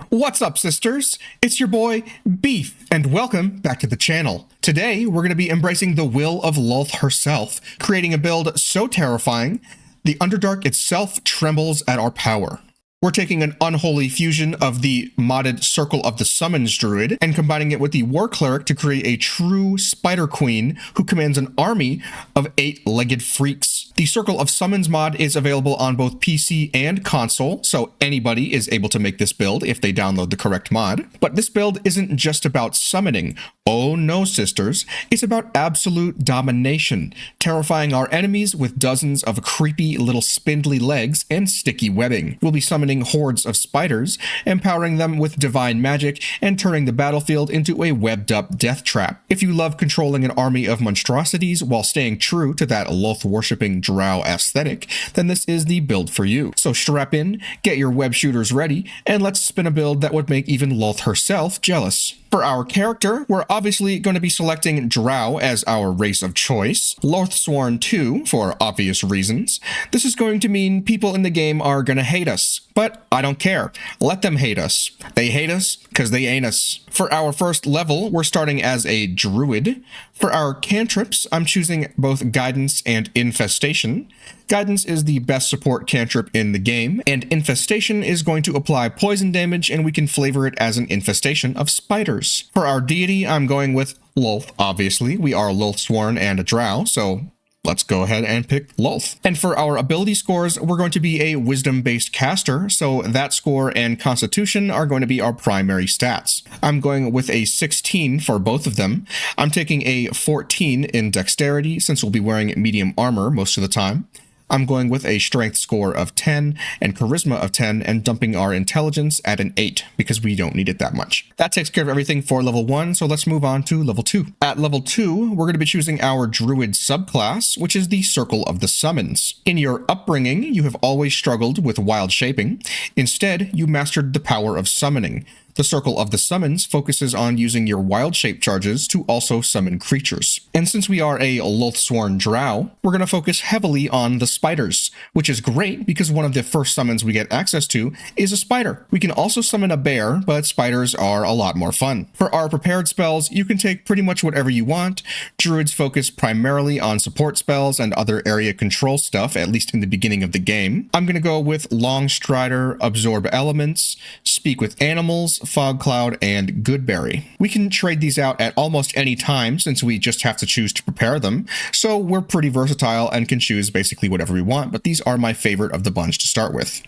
What's up, sisters? It's your boy, Beef, and welcome back to the channel. Today, we're going to be embracing the will of Lolth herself, creating a build so terrifying, the Underdark itself trembles at our power. We're taking an unholy fusion of the modded Circle of the Summons Druid and combining it with the War Cleric to create a true Spider Queen who commands an army of 8-legged freaks. The Circle of Summons mod is available on both PC and console, so anybody is able to make this build if they download the correct mod. But this build isn't just about summoning. Oh no, sisters, it's about absolute domination, terrifying our enemies with dozens of creepy little spindly legs and sticky webbing. We'll be summoning hordes of spiders, empowering them with divine magic, and turning the battlefield into a webbed-up death trap. If you love controlling an army of monstrosities while staying true to that Lolth-worshipping drow aesthetic, then this is the build for you. So strap in, get your web shooters ready, and let's spin a build that would make even Lolth herself jealous. For our character, we're obviously going to be selecting Drow as our race of choice, Lorthsworn 2 for obvious reasons. This is going to mean people in the game are going to hate us, but I don't care. Let them hate us. They hate us because they ain't us. For our first level, we're starting as a Druid. For our cantrips, I'm choosing both Guidance and Infestation. Guidance is the best support cantrip in the game, and Infestation is going to apply poison damage, and we can flavor it as an infestation of spiders. For our deity, I'm going with Lolth, obviously. We are Lolthsworn and a Drow, so let's go ahead and pick Lolth. And for our ability scores, we're going to be a wisdom-based caster, so that score and constitution are going to be our primary stats. I'm going with a 16 for both of them. I'm taking a 14 in dexterity, since we'll be wearing medium armor most of the time. I'm going with a strength score of 10 and charisma of 10 and dumping our intelligence at an 8 because we don't need it that much. That takes care of everything for level 1, so let's move on to level 2. At level 2, we're going to be choosing our Druid subclass, which is the Circle of the Summons. In your upbringing, you have always struggled with wild shaping. Instead, you mastered the power of summoning. The Circle of the Summons focuses on using your wild shape charges to also summon creatures. And since we are a Lolthsworn Drow, we're going to focus heavily on the spiders, which is great because one of the first summons we get access to is a spider. We can also summon a bear, but spiders are a lot more fun. For our prepared spells, you can take pretty much whatever you want. Druids focus primarily on support spells and other area control stuff, at least in the beginning of the game. I'm going to go with Long Strider, Absorb Elements, Speak with Animals, Fog Cloud, and Goodberry. We can trade these out at almost any time since we just have to choose to prepare them, so we're pretty versatile and can choose basically whatever we want, but these are my favorite of the bunch to start with.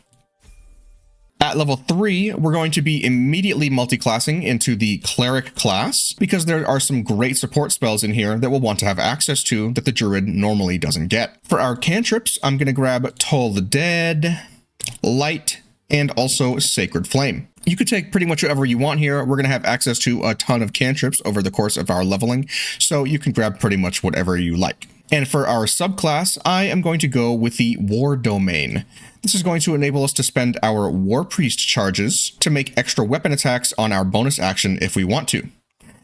At level 3, we're going to be immediately multiclassing into the Cleric class because there are some great support spells in here that we'll want to have access to that the Druid normally doesn't get. For our cantrips, I'm going to grab Toll the Dead, Light, and also Sacred Flame. You could take pretty much whatever you want here. We're going to have access to a ton of cantrips over the course of our leveling, so you can grab pretty much whatever you like. And for our subclass, I am going to go with the War Domain. This is going to enable us to spend our War Priest charges to make extra weapon attacks on our bonus action if we want to.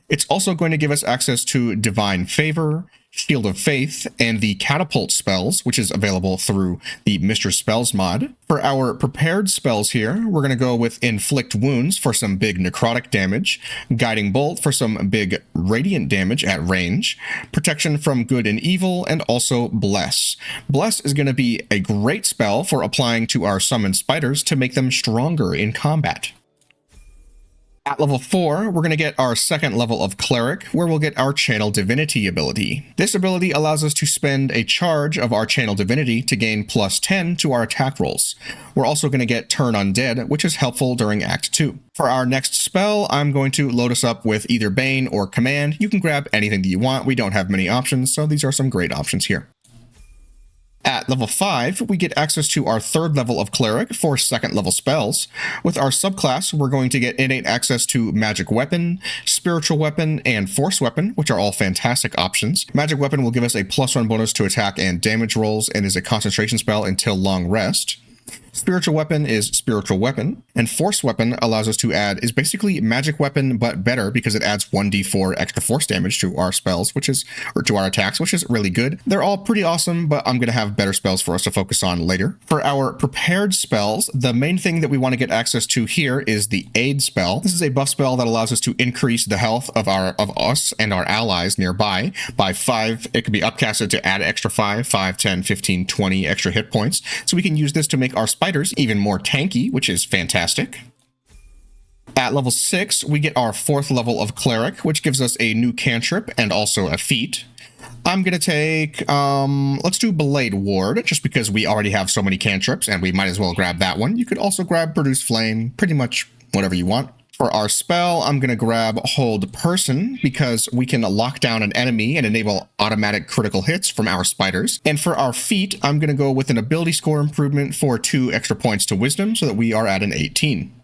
It's also going to give us access to Divine Favor, Shield of Faith, and the Catapult spells, which is available through the Mistress Spells mod. For our prepared spells here, we're going to go with Inflict Wounds for some big necrotic damage, Guiding Bolt for some big radiant damage at range, Protection from Good and Evil, and also Bless. Bless is going to be a great spell for applying to our summoned spiders to make them stronger in combat. At level 4, we're going to get our second level of Cleric, where we'll get our Channel Divinity ability. This ability allows us to spend a charge of our Channel Divinity to gain plus 10 to our attack rolls. We're also going to get Turn Undead, which is helpful during Act 2. For our next spell, I'm going to load us up with either Bane or Command. You can grab anything that you want. We don't have many options, so these are some great options here. At level 5, we get access to our third level of Cleric for second level spells. With our subclass, we're going to get innate access to Magic Weapon, Spiritual Weapon, and Force Weapon, which are all fantastic options. Magic Weapon will give us a +1 bonus to attack and damage rolls and is a concentration spell until Long Rest. Spiritual weapon is spiritual weapon, and force weapon allows us to add is basically magic weapon but better because it adds 1d4 extra force damage to our spells, or to our attacks, which is really good. They're all pretty awesome, but I'm going to have better spells for us to focus on later. For our prepared spells, the main thing that we want to get access to here is the aid spell. This is a buff spell that allows us to increase the health of us and our allies nearby by 5. It could be upcasted to add extra 5, 10, 15, 20 extra hit points. So we can use this to make our spiders even more tanky, which is fantastic. At level 6, we get our 4th level of Cleric, which gives us a new cantrip and also a feat. I'm going to take, let's do Blade Ward, just because we already have so many cantrips, and we might as well grab that one. You could also grab Produce Flame, pretty much whatever you want. For our spell, I'm going to grab Hold Person, because we can lock down an enemy and enable automatic critical hits from our spiders. And for our feat, I'm going to go with an ability score improvement for 2 extra points to Wisdom, so that we are at an 18.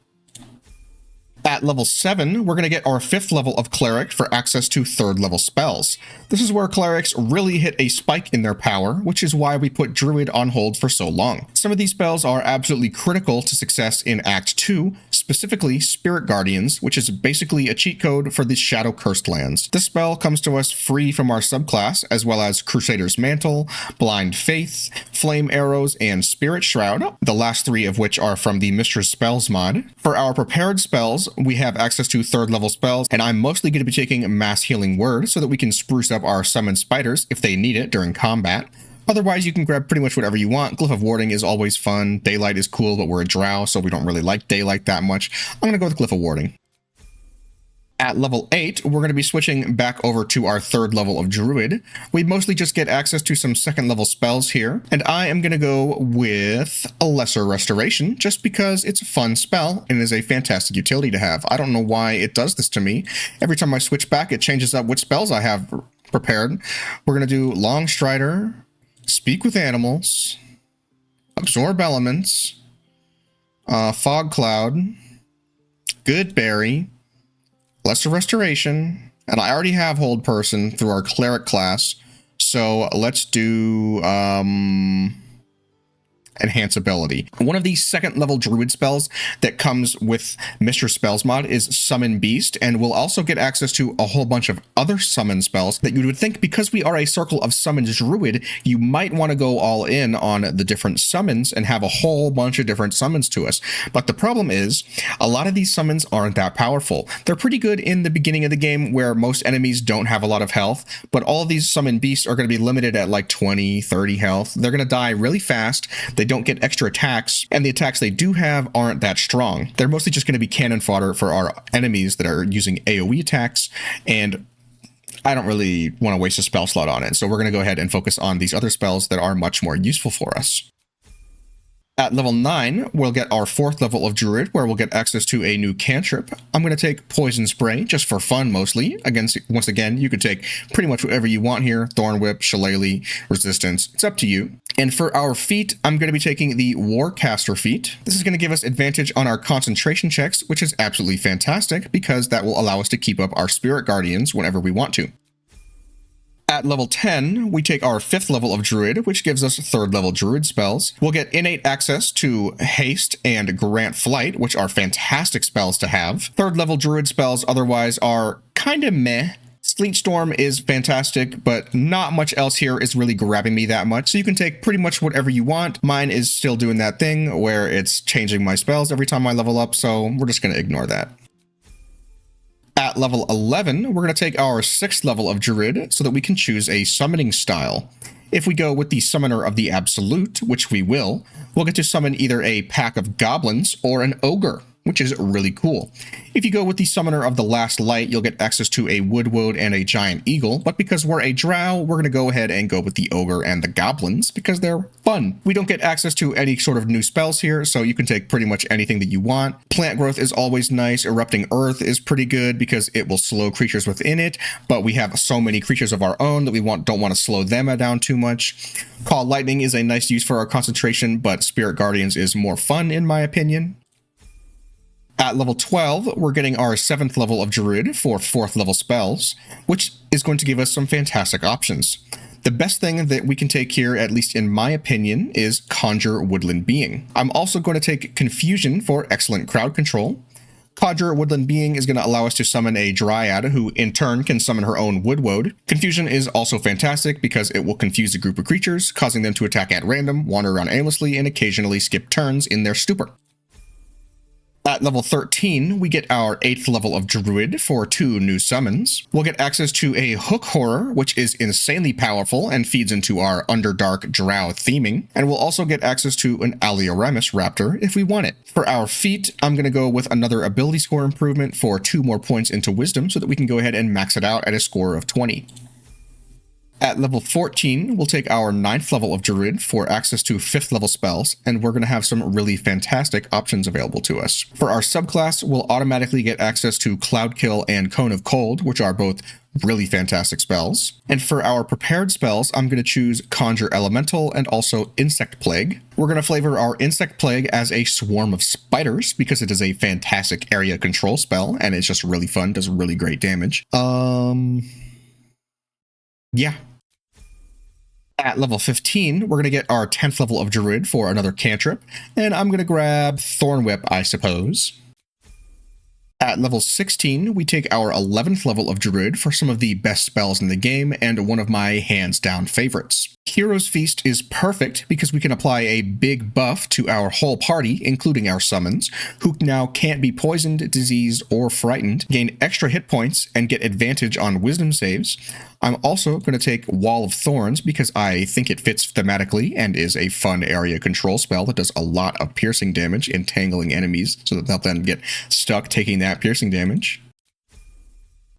At level 7, we're going to get our 5th level of Cleric for access to 3rd level spells. This is where Clerics really hit a spike in their power, which is why we put Druid on hold for so long. Some of these spells are absolutely critical to success in Act 2, specifically Spirit Guardians, which is basically a cheat code for the Shadow Cursed lands. This spell comes to us free from our subclass, as well as Crusader's Mantle, Blind Faith, Flame Arrows, and Spirit Shroud, the last 3 of which are from the Mistress Spells mod. For our prepared spells, we have access to 3rd level spells, and I'm mostly going to be taking Mass Healing Word so that we can spruce up our summoned spiders if they need it during combat. Otherwise, you can grab pretty much whatever you want. Glyph of Warding is always fun. Daylight is cool, but we're a drow, so we don't really like Daylight that much. I'm going to go with Glyph of Warding. At level 8, we're going to be switching back over to our 3rd level of Druid. We mostly just get access to some 2nd level spells here, and I am going to go with a Lesser Restoration, just because it's a fun spell and is a fantastic utility to have. I don't know why it does this to me. Every time I switch back, it changes up which spells I have prepared. We're going to do Long Strider, Speak with Animals, Absorb Elements, Fog Cloud, Good Berry, Lesser Restoration, and I already have Hold Person through our Cleric class, so let's do Enhance Ability. One of the 2nd level Druid spells that comes with Mr. Spells mod is Summon Beast, and we'll also get access to a whole bunch of other summon spells that you would think, because we are a circle of Summons Druid, you might want to go all in on the different summons and have a whole bunch of different summons to us. But the problem is, a lot of these summons aren't that powerful. They're pretty good in the beginning of the game where most enemies don't have a lot of health, but all of these Summon Beasts are going to be limited at like 20, 30 health. They're going to die really fast. They don't get extra attacks, and the attacks they do have aren't that strong. They're mostly just going to be cannon fodder for our enemies that are using AoE attacks, and I don't really want to waste a spell slot on it, so we're going to go ahead and focus on these other spells that are much more useful for us. At level 9, we'll get our 4th level of Druid, where we'll get access to a new cantrip. I'm going to take Poison Spray, just for fun mostly. Once again, you could take pretty much whatever you want here. Thorn Whip, Shillelagh, Resistance. It's up to you. And for our feat, I'm going to be taking the Warcaster feat. This is going to give us advantage on our concentration checks, which is absolutely fantastic, because that will allow us to keep up our Spirit Guardians whenever we want to. At level 10, we take our 5th level of Druid, which gives us 3rd level Druid spells. We'll get innate access to Haste and Grant Flight, which are fantastic spells to have. 3rd level Druid spells otherwise are kind of meh. Sleet Storm is fantastic, but not much else here is really grabbing me that much, so you can take pretty much whatever you want. Mine is still doing that thing where it's changing my spells every time I level up, so we're just going to ignore that. At level 11, we're going to take our 6th level of Druid so that we can choose a summoning style. If we go with the Summoner of the Absolute, which we will, we'll get to summon either a pack of goblins or an ogre, which is really cool. If you go with the Summoner of the Last Light, you'll get access to a Woodwoad and a Giant Eagle, but because we're a drow, we're going to go ahead and go with the Ogre and the Goblins, because they're fun. We don't get access to any sort of new spells here, so you can take pretty much anything that you want. Plant Growth is always nice. Erupting Earth is pretty good because it will slow creatures within it, but we have so many creatures of our own that we don't want to slow them down too much. Call Lightning is a nice use for our concentration, but Spirit Guardians is more fun in my opinion. At level 12, we're getting our 7th level of Druid for 4th level spells, which is going to give us some fantastic options. The best thing that we can take here, at least in my opinion, is Conjure Woodland Being. I'm also going to take Confusion for excellent crowd control. Conjure Woodland Being is going to allow us to summon a Dryad, who in turn can summon her own Woodwode. Confusion is also fantastic because it will confuse a group of creatures, causing them to attack at random, wander around aimlessly, and occasionally skip turns in their stupor. At level 13, we get our 8th level of Druid for 2 new summons. We'll get access to a Hook Horror, which is insanely powerful and feeds into our Underdark Drow theming. And we'll also get access to an Alioramus Raptor if we want it. For our feat, I'm going to go with another ability score improvement for 2 more points into Wisdom so that we can go ahead and max it out at a score of 20. At level 14, we'll take our 9th level of Druid for access to 5th level spells, and we're going to have some really fantastic options available to us. For our subclass, we'll automatically get access to Cloudkill and Cone of Cold, which are both really fantastic spells. And for our prepared spells, I'm going to choose Conjure Elemental and also Insect Plague. We're going to flavor our Insect Plague as a Swarm of Spiders because it is a fantastic area control spell, and it's just really fun, does really great damage. Yeah. At level 15, we're going to get our 10th level of Druid for another cantrip, and I'm going to grab Thorn Whip, I suppose. At level 16, we take our 11th level of Druid for some of the best spells in the game and one of my hands-down favorites. Hero's Feast is perfect because we can apply a big buff to our whole party, including our summons, who now can't be poisoned, diseased, or frightened, gain extra hit points, and get advantage on wisdom saves. I'm also going to take Wall of Thorns because I think it fits thematically and is a fun area control spell that does a lot of piercing damage, entangling enemies so that they'll then get stuck taking that piercing damage.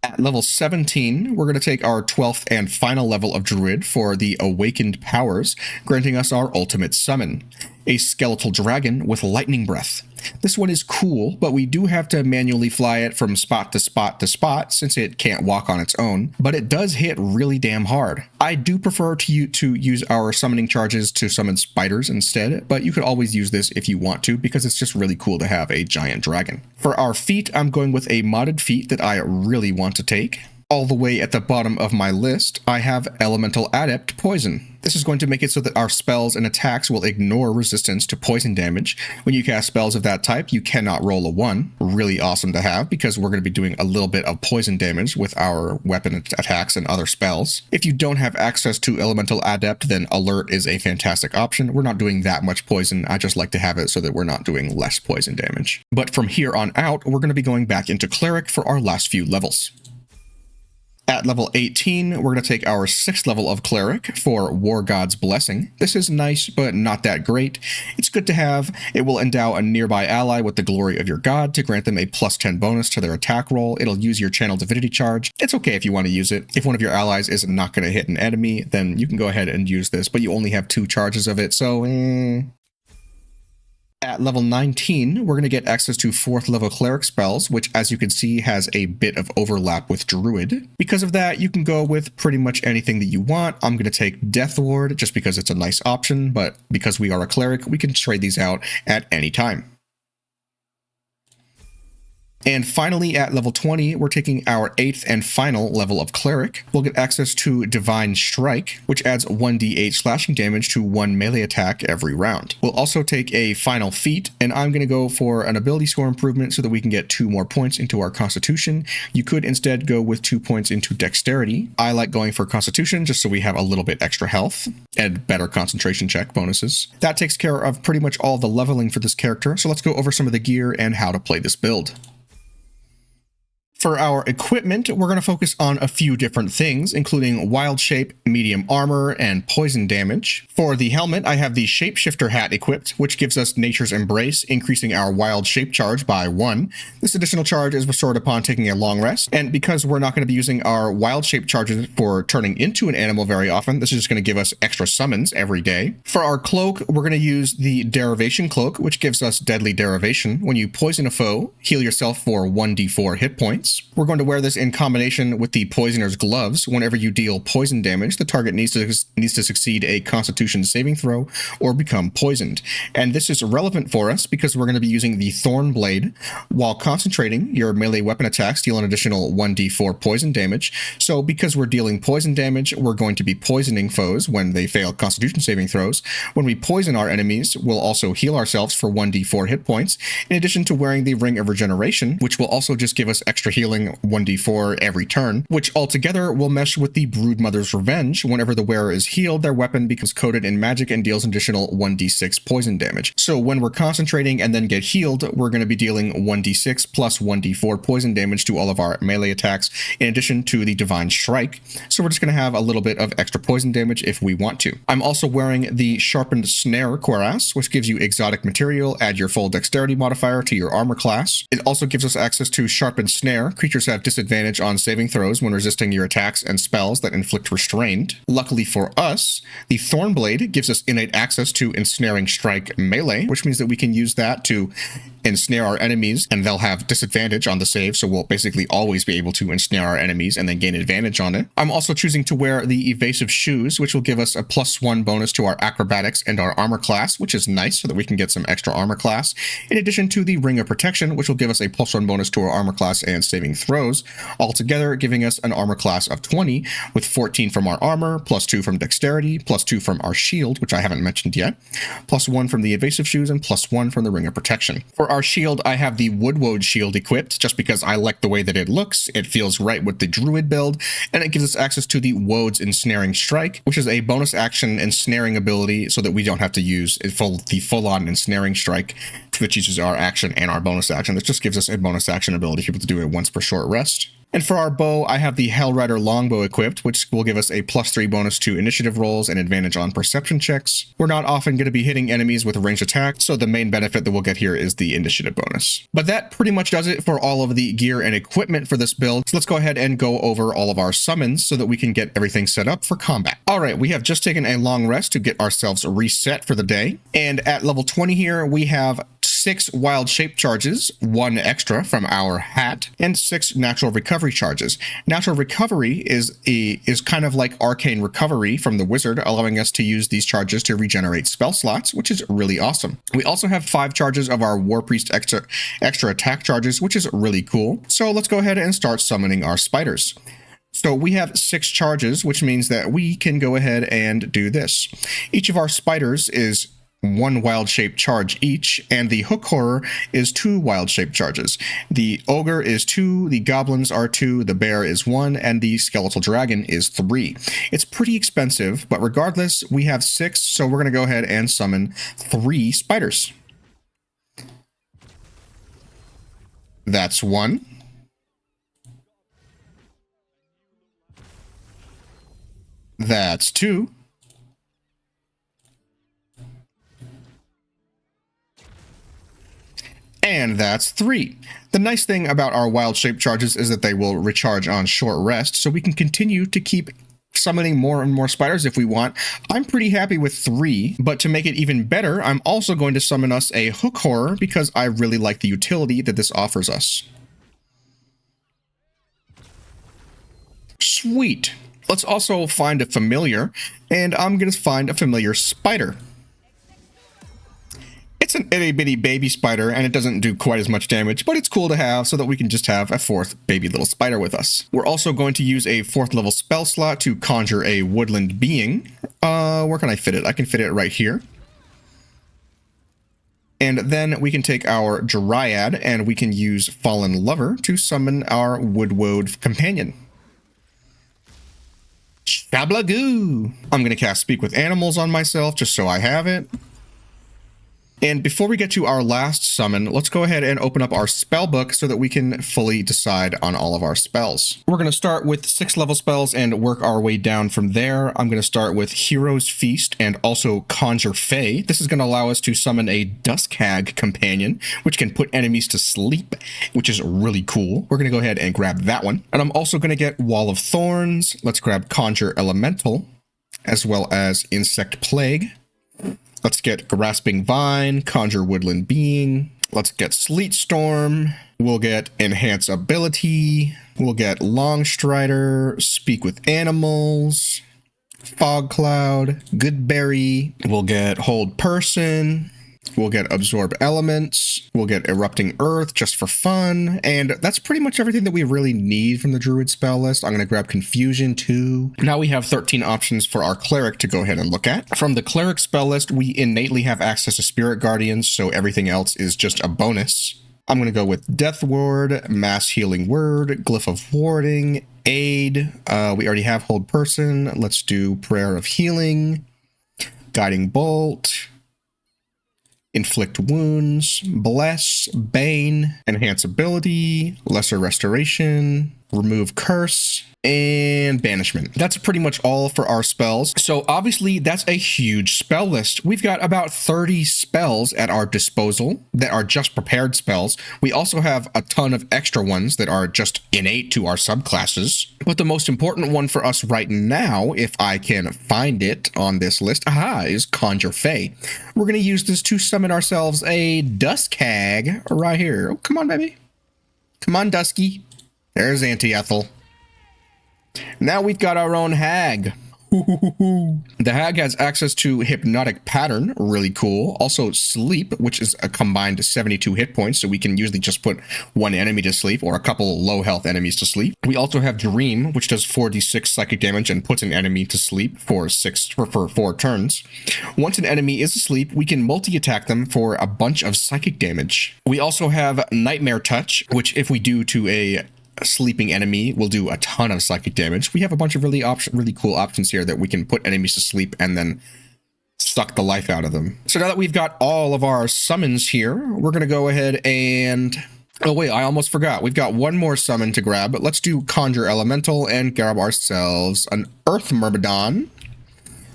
At level 17, we're going to take our 12th and final level of Druid for the Awakened Powers, granting us our ultimate summon, a Skeletal Dragon with Lightning Breath. This one is cool, but we do have to manually fly it from spot to spot to spot since it can't walk on its own, but it does hit really damn hard. I do prefer to use our summoning charges to summon spiders instead, but you could always use this if you want to because it's just really cool to have a giant dragon. For our feat, I'm going with a modded feat that I really want to take. All the way at the bottom of my list, I have Elemental Adept Poison. This is going to make it so that our spells and attacks will ignore resistance to poison damage. When you cast spells of that type, you cannot roll a 1. Really awesome to have because we're going to be doing a little bit of poison damage with our weapon attacks and other spells. If you don't have access to Elemental Adept, then Alert is a fantastic option. We're not doing that much poison. I just like to have it so that we're not doing less poison damage. But from here on out, we're going to be going back into Cleric for our last few levels. At level 18, we're going to take our 6th level of Cleric for War God's Blessing. This is nice, but not that great. It's good to have. It will endow a nearby ally with the glory of your god to grant them a +10 bonus to their attack roll. It'll use your Channel Divinity charge. It's okay if you want to use it. If one of your allies is not going to hit an enemy, then you can go ahead and use this, but you only have 2 charges of it, so At level 19, we're going to get access to 4th level Cleric spells, which as you can see has a bit of overlap with Druid. Because of that, you can go with pretty much anything that you want. I'm going to take Death Ward just because it's a nice option, but because we are a Cleric, we can trade these out at any time. And finally, at level 20, we're taking our 8th and final level of Cleric. We'll get access to Divine Strike, which adds 1d8 slashing damage to 1 melee attack every round. We'll also take a final feat, and I'm going to go for an ability score improvement so that we can get 2 more points into our Constitution. You could instead go with 2 points into Dexterity. I like going for Constitution just so we have a little bit extra health and better concentration check bonuses. That takes care of pretty much all the leveling for this character, so let's go over some of the gear and how to play this build. For our equipment, we're going to focus on a few different things, including Wild Shape, Medium Armor, and Poison Damage. For the helmet, I have the Shapeshifter hat equipped, which gives us Nature's Embrace, increasing our Wild Shape charge by 1. This additional charge is restored upon taking a long rest, and because we're not going to be using our Wild Shape charges for turning into an animal very often, this is just going to give us extra summons every day. For our cloak, we're going to use the Derivation Cloak, which gives us Deadly Derivation. When you poison a foe, heal yourself for 1d4 hit points. points. We're going to wear this in combination with the Poisoner's Gloves. Whenever you deal poison damage, the target needs to succeed a Constitution saving throw or become poisoned. And this is relevant for us because we're going to be using the Thorn Blade. While concentrating, your melee weapon attacks deal an additional 1d4 poison damage. So because we're dealing poison damage, we're going to be poisoning foes when they fail Constitution saving throws. When we poison our enemies, we'll also heal ourselves for 1d4 hit points, in addition to wearing the Ring of Regeneration, which will also just give us extra healing 1d4 every turn, which altogether will mesh with the Broodmother's Revenge. Whenever the wearer is healed, their weapon becomes coated in magic and deals an additional 1d6 poison damage. So when we're concentrating and then get healed, we're going to be dealing 1d6 plus 1d4 poison damage to all of our melee attacks, in addition to the Divine Strike. So we're just going to have a little bit of extra poison damage if we want to. I'm also wearing the Sharpened Snare cuirass, which gives you exotic material. Add your full dexterity modifier to your armor class. It also gives us access to Sharpened Snare. Creatures have disadvantage on saving throws when resisting your attacks and spells that inflict restraint. Luckily for us, the Thornblade gives us innate access to Ensnaring Strike melee, which means that we can use that to ensnare our enemies, and they'll have disadvantage on the save, so we'll basically always be able to ensnare our enemies and then gain advantage on it. I'm also choosing to wear the Evasive Shoes, which will give us a +1 bonus to our acrobatics and our armor class, which is nice so that we can get some extra armor class, in addition to the Ring of Protection, which will give us a +1 bonus to our armor class and saving throws, altogether giving us an armor class of 20, with 14 from our armor, +2 from dexterity, +2 from our shield, which I haven't mentioned yet, +1 from the Evasive Shoes, and +1 from the Ring of Protection. For our shield, I have the Woodwode shield equipped, just because I like the way that it looks. It feels right with the Druid build, and it gives us access to the Wode's Ensnaring Strike, which is a bonus action ensnaring ability so that we don't have to use the full-on Ensnaring Strike, which uses our action and our bonus action. This just gives us a bonus action ability to be able to do it once per short rest. And for our bow, I have the Hellrider Longbow equipped, which will give us a +3 bonus to initiative rolls and advantage on perception checks. We're not often going to be hitting enemies with ranged attack, so the main benefit that we'll get here is the initiative bonus. But that pretty much does it for all of the gear and equipment for this build. So let's go ahead and go over all of our summons so that we can get everything set up for combat. All right, we have just taken a long rest to get ourselves reset for the day. And at level 20 here, we have 6 wild shape charges, 1 extra from our hat, and 6 natural recovery charges. Natural recovery is kind of like arcane recovery from the wizard, allowing us to use these charges to regenerate spell slots, which is really awesome. We also have 5 charges of our war priest extra attack charges, which is really cool. So let's go ahead and start summoning our spiders. So we have 6 charges, which means that we can go ahead and do this. Each of our spiders is 1 wild shape charge each, and the hook horror is 2 wild shape charges. The ogre is 2, the goblins are 2, the bear is 1, and the skeletal dragon is 3. It's pretty expensive, but regardless, we have 6, so we're going to go ahead and summon 3 spiders. That's 1. That's 2. And that's 3. The nice thing about our wild shape charges is that they will recharge on short rest, so we can continue to keep summoning more and more spiders if we want. I'm pretty happy with 3, but to make it even better, I'm also going to summon us a hook horror because I really like the utility that this offers us. Sweet. Let's also find a familiar, and I'm going to find a familiar spider. It's an itty bitty baby spider, and it doesn't do quite as much damage, but it's cool to have so that we can just have a 4th baby little spider with us. We're also going to use a 4th level spell slot to conjure a woodland being. Where can I fit it? I can fit it right here. And then we can take our Dryad, and we can use Fallen Lover to summon our Woodwode companion. Shablagoo! I'm going to cast Speak with Animals on myself just so I have it. And before we get to our last summon, let's go ahead and open up our spell book so that we can fully decide on all of our spells. We're going to start with 6 level spells and work our way down from there. I'm going to start with Hero's Feast and also Conjure Fey. This is going to allow us to summon a Dusk Hag companion, which can put enemies to sleep, which is really cool. We're going to go ahead and grab that one. And I'm also going to get Wall of Thorns. Let's grab Conjure Elemental, as well as Insect Plague. Let's get Grasping Vine, Conjure Woodland Being. Let's get Sleet Storm, We'll get Enhance Ability. We'll get Long Strider, Speak with Animals, Fog Cloud, Goodberry. We'll get Hold Person. We'll get Absorb Elements. We'll get Erupting Earth just for fun. And that's pretty much everything that we really need from the Druid spell list. I'm going to grab Confusion too. Now we have 13 options for our Cleric to go ahead and look at. From the Cleric spell list, we innately have access to Spirit Guardians, so everything else is just a bonus. I'm going to go with Death Ward, Mass Healing Word, Glyph of Warding, Aid. We already have Hold Person. Let's do Prayer of Healing, Guiding Bolt, Inflict Wounds, Bless, Bane, Enhance Ability, Lesser Restoration, Remove Curse, and Banishment. That's pretty much all for our spells. So obviously that's a huge spell list. We've got about 30 spells at our disposal that are just prepared spells. We also have a ton of extra ones that are just innate to our subclasses. But the most important one for us right now, if I can find it on this list, is Conjure Fey. We're going to use this to summon ourselves a Dusk Hag right here. Oh, come on, baby. Come on, Dusky. There's Auntie Ethel. Now we've got our own hag. The hag has access to Hypnotic Pattern, really cool. Also Sleep, which is a combined 72 hit points, so we can usually just put one enemy to sleep or a couple low health enemies to sleep. We also have Dream, which does 4d6 psychic damage and puts an enemy to sleep for 4 turns. Once an enemy is asleep, we can multi-attack them for a bunch of psychic damage. We also have Nightmare Touch, which if we do to a sleeping enemy will do a ton of psychic damage. We have a bunch of really cool options here that we can put enemies to sleep and then suck the life out of them. So now that we've got all of our summons here, we're going to go ahead and... Oh wait, I almost forgot. We've got one more summon to grab. Let's do Conjure Elemental and grab ourselves an Earth Myrmidon.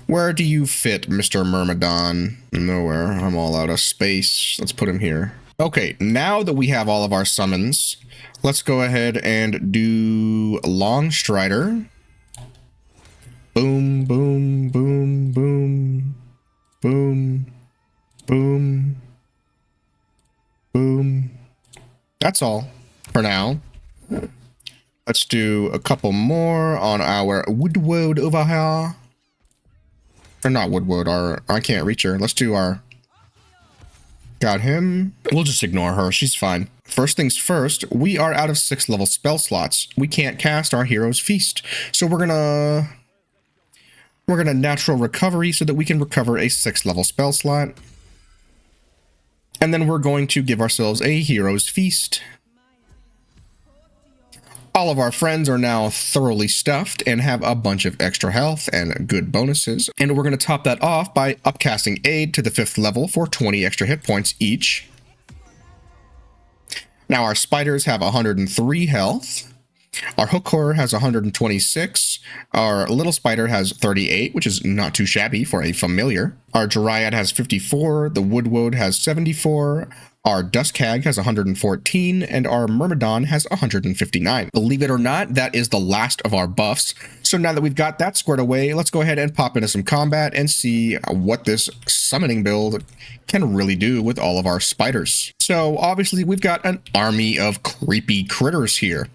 Where do you fit, Mr. Myrmidon? Nowhere. I'm all out of space. Let's put him here. Okay, now that we have all of our summons, let's go ahead and do Long Strider. Boom, boom, boom, boom, boom, boom, boom. That's all for now. Let's do a couple more on our Woodward over here. Or not Woodward, I can't reach her. Let's do our... Got him. We'll just ignore her. She's fine. First things first, we are out of 6th level spell slots. We can't cast our Hero's Feast. So we're gonna Natural Recovery so that we can recover a 6th level spell slot. And then we're going to give ourselves a Hero's Feast. All of our friends are now thoroughly stuffed and have a bunch of extra health and good bonuses. And we're going to top that off by upcasting Aid to the 5th level for 20 extra hit points each. Now our spiders have 103 health. Our hook horror has 126. Our little spider has 38, which is not too shabby for a familiar. Our dryad has 54. The woodwode has 74. Our Dusk Hag has 114, and our Myrmidon has 159. Believe it or not, that is the last of our buffs. So now that we've got that squared away, let's go ahead and pop into some combat and see what this summoning build can really do with all of our spiders. So obviously we've got an army of creepy critters here.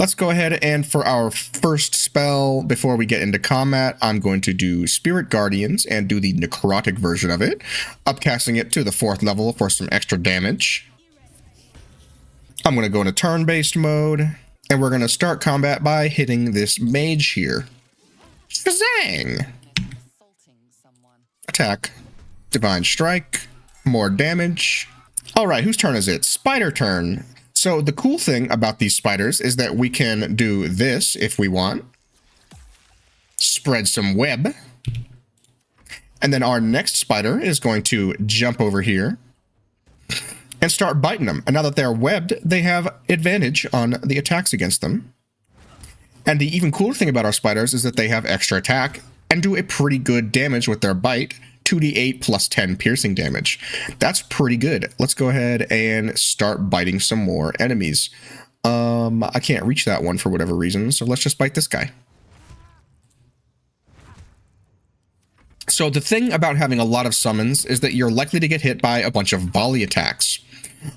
Let's go ahead and for our first spell, before we get into combat, I'm going to do Spirit Guardians and do the necrotic version of it, upcasting it to the 4th level for some extra damage. I'm going to go into turn-based mode, and we're going to start combat by hitting this mage here. Shazang! Attack. Divine Strike. More damage. Alright, whose turn is it? Spider turn. So the cool thing about these spiders is that we can do this if we want. Spread some web. And then our next spider is going to jump over here and start biting them. And now that they're webbed, they have advantage on the attacks against them. And the even cooler thing about our spiders is that they have extra attack and do a pretty good damage with their bite. 2d8 plus 10 piercing damage. That's pretty good. Let's go ahead and start biting some more enemies. I can't reach that one for whatever reason, so let's just bite this guy. So the thing about having a lot of summons is that you're likely to get hit by a bunch of volley attacks.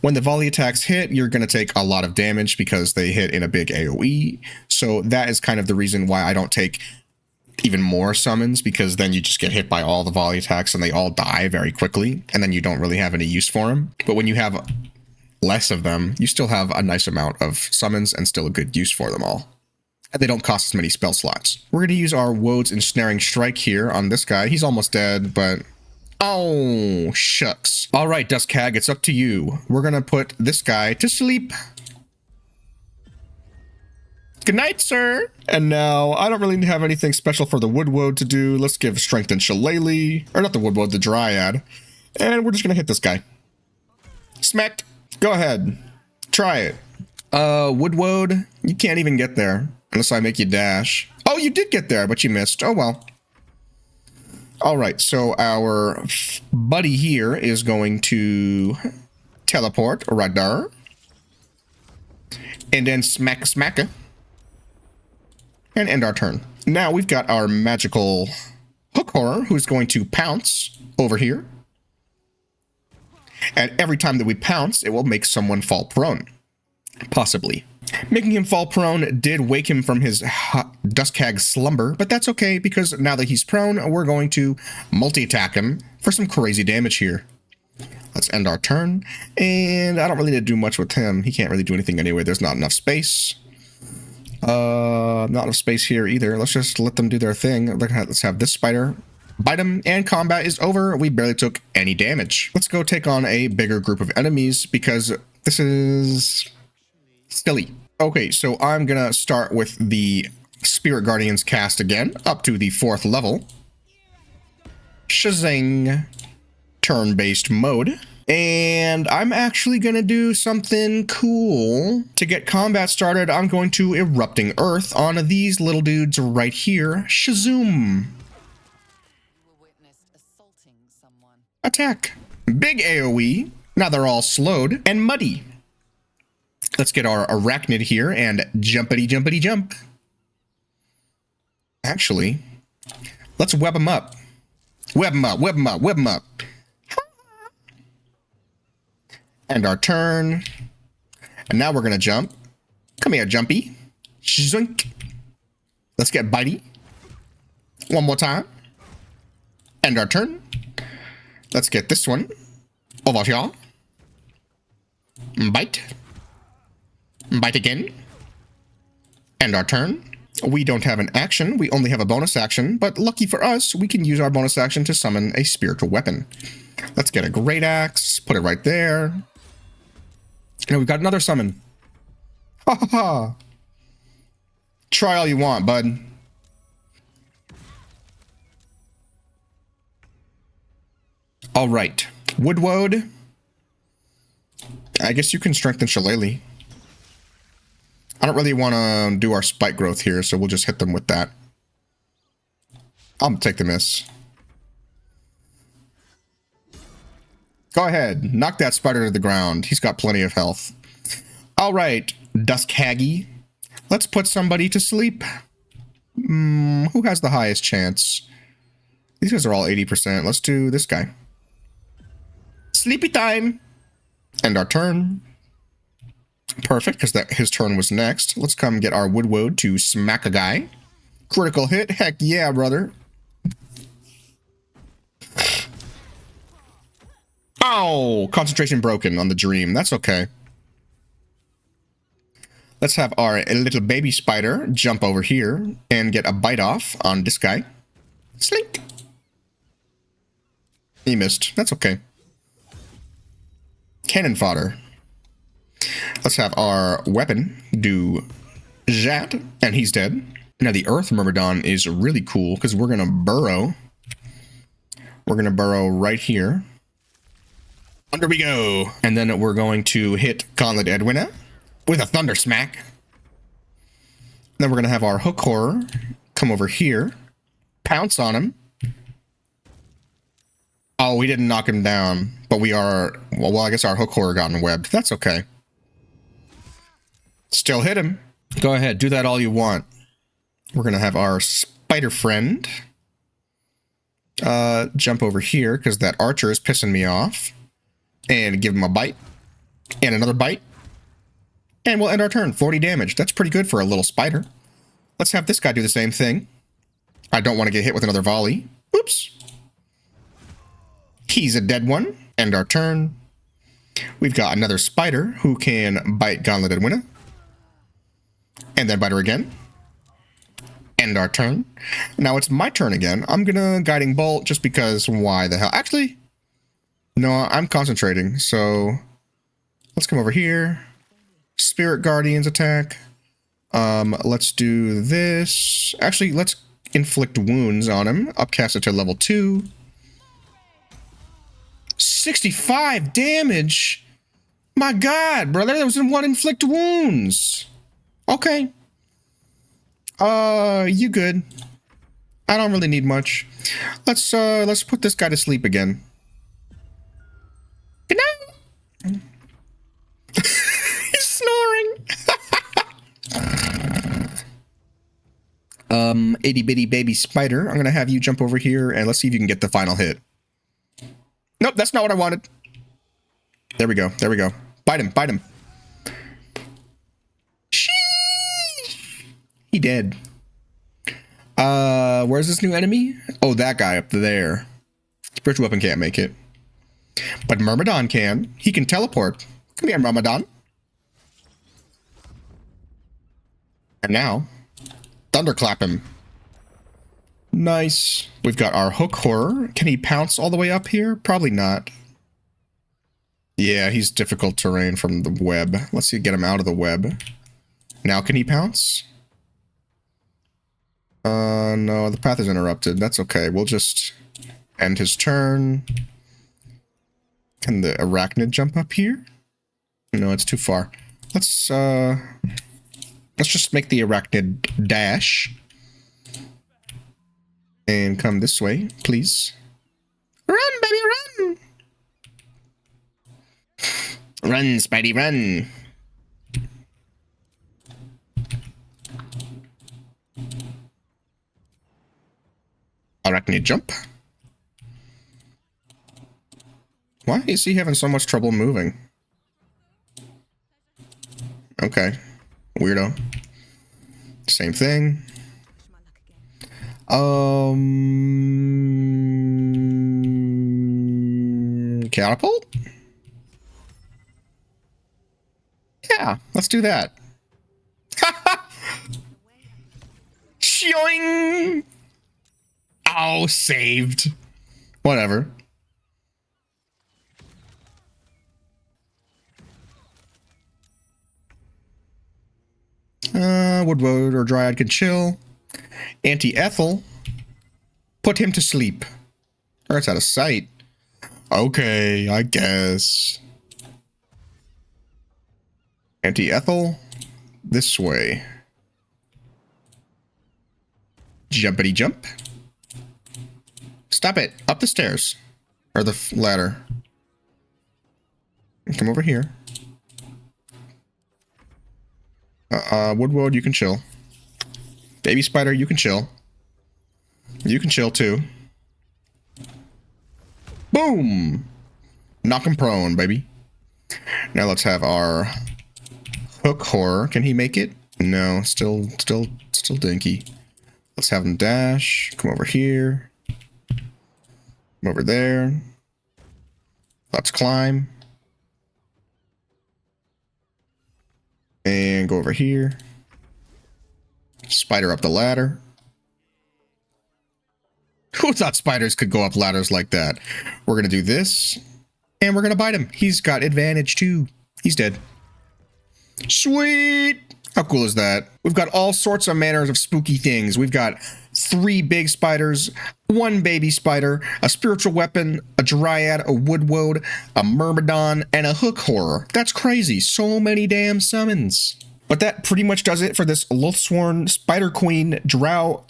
When the volley attacks hit, you're going to take a lot of damage because they hit in a big AoE. So that is kind of the reason why I don't take even more summons, because then you just get hit by all the volley attacks and they all die very quickly, and then you don't really have any use for them. But when you have less of them, you still have a nice amount of summons and still a good use for them all. And they don't cost as many spell slots. We're going to use our Wode's Ensnaring Strike here on this guy. He's almost dead, but... oh, shucks. All right, Duskhag, it's up to you. We're going to put this guy to sleep. Good night, sir. And now, I don't really have anything special for the Woodwode to do. Let's give Strength and Shillelagh. Or not the Woodwode, the Dryad. And we're just going to hit this guy. Smack. Go ahead. Try it. Woodwode, you can't even get there. Unless I make you dash. Oh, you did get there, but you missed. Oh, well. All right, so our buddy here is going to teleport right there. And then smack smack. And end our turn. Now we've got our magical hook horror who's going to pounce over here. And every time that we pounce, it will make someone fall prone. Possibly. Making him fall prone did wake him from his Duskhag slumber, but that's okay because now that he's prone, we're going to multi-attack him for some crazy damage here. Let's end our turn. And I don't really need to do much with him. He can't really do anything anyway. There's not enough space. Not enough space here either. Let's just let them do their thing. Let's have this spider bite him, and combat is over. We barely took any damage. Let's go take on a bigger group of enemies because this is silly. Okay, so I'm gonna start with the Spirit Guardians cast again, up to the 4th level. Shazang. Turn-based mode. And I'm actually going to do something cool. To get combat started, I'm going to Erupting Earth on these little dudes right here. Shazoom. Attack. Big AoE. Now they're all slowed and muddy. Let's get our Arachnid here and jumpity jumpity jump. Actually, let's web them up. Web them up, web them up, web them up. End our turn. And now we're going to jump. Come here, Jumpy. Zoink. Let's get Bitey. One more time. End our turn. Let's get this one. Over here. Bite. Bite again. End our turn. We don't have an action. We only have a bonus action. But lucky for us, we can use our bonus action to summon a spiritual weapon. Let's get a Great Axe. Put it right there. And we've got another summon. Ha ha ha. Try all you want, bud. All right. Woodwode. I guess you can strengthen Shillelagh. I don't really want to do our spike growth here, so we'll just hit them with that. I'll take the miss. Go ahead. Knock that spider to the ground. He's got plenty of health. All right, Duskhaggy. Let's put somebody to sleep. Who has the highest chance? These guys are all 80%. Let's do this guy. Sleepy time. End our turn. Perfect, because his turn was next. Let's come get our Woodwode to smack a guy. Critical hit. Heck yeah, brother. Oh, concentration broken on the dream. That's okay. Let's have our little baby spider jump over here and get a bite off on this guy. Slink. He missed. That's okay. Cannon fodder. Let's have our weapon do that, and he's dead. Now the Earth Myrmidon is really cool because we're going to burrow. We're going to burrow right here. Under we go. And then we're going to hit Gauntlet Edwina with a Thunder Smack. Then we're going to have our Hook Horror come over here. Pounce on him. Oh, we didn't knock him down. But we are... Well, I guess our Hook Horror got webbed. That's okay. Still hit him. Go ahead. Do that all you want. We're going to have our Spider Friend jump over here because that archer is pissing me off. And give him a bite. And another bite. And we'll end our turn. 40 damage. That's pretty good for a little spider. Let's have this guy do the same thing. I don't want to get hit with another volley. Oops. He's a dead one. End our turn. We've got another spider who can bite Gauntlet Edwina. And then bite her again. End our turn. Now it's my turn again. I'm gonna Guiding Bolt just because why the hell? Actually, no, I'm concentrating. So let's come over here. Spirit Guardians attack. Let's do this. Actually, let's inflict wounds on him. Upcast it to level 2. 65 damage. My God, brother, that was in one inflict wounds. Okay. You good. I don't really need much. Let's put this guy to sleep again. Good night. He's snoring. Itty bitty baby spider. I'm gonna have you jump over here and let's see if you can get the final hit. Nope, that's not what I wanted. There we go. There we go. Bite him. Bite him. Sheesh. He dead. Where's this new enemy? Oh, that guy up there. Spiritual Weapon can't make it. But Myrmidon can. He can teleport. Come here, Myrmidon. And now, thunderclap him. Nice. We've got our hook horror. Can he pounce all the way up here? Probably not. Yeah, he's difficult terrain from the web. Let's see, get him out of the web. Now can he pounce? No, the path is interrupted. That's okay. We'll just end his turn. Can the arachnid jump up here? No, it's too far. Let's just make the arachnid dash. And come this way, please. Run, baby, run! Run, Spidey, run! Arachnid jump. Why is he having so much trouble moving? Okay. Weirdo. Same thing. Catapult? Yeah, let's do that. Shoing! Oh, saved. Whatever. Woodward or Dryad can chill. Anti-Ethel. Put him to sleep. Or it's out of sight. Okay, I guess. Anti-Ethel. This way. Jumpity jump. Stop it. Up the stairs. Or the ladder. Come over here. Woodward, you can chill. Baby Spider, you can chill. You can chill too. Boom! Knock him prone, baby. Now let's have our hook horror. Can he make it? No, still dinky. Let's have him dash. Come over here. Come over there. Let's climb. And go over here. Spider up the ladder. Who thought spiders could go up ladders like that? We're going to do this. And we're going to bite him. He's got advantage too. He's dead. Sweet. How cool is that? We've got all sorts of manners of spooky things. We've got 3 big spiders, 1 baby spider, a spiritual weapon, a dryad, a woodwode, a myrmidon, and a hook horror. That's crazy. So many damn summons. But that pretty much does it for this Loathsworn Spider Queen Drow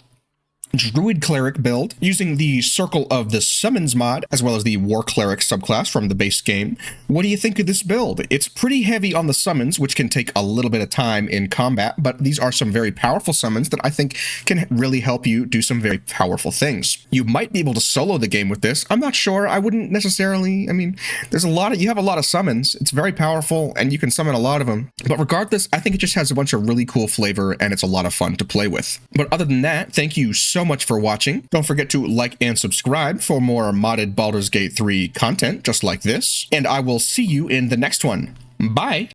Druid Cleric build using the Circle of the Summons mod, as well as the War Cleric subclass from the base game. What do you think of this build? It's pretty heavy on the summons, which can take a little bit of time in combat, but these are some very powerful summons that I think can really help you do some very powerful things. You might be able to solo the game with this. I'm not sure. I wouldn't necessarily. I mean, you have a lot of summons. It's very powerful and you can summon a lot of them. But regardless, I think it just has a bunch of really cool flavor and it's a lot of fun to play with. But other than that, thank you so much for watching. Don't forget to like and subscribe for more modded Baldur's Gate 3 content just like this. And I will see you in the next one. Bye!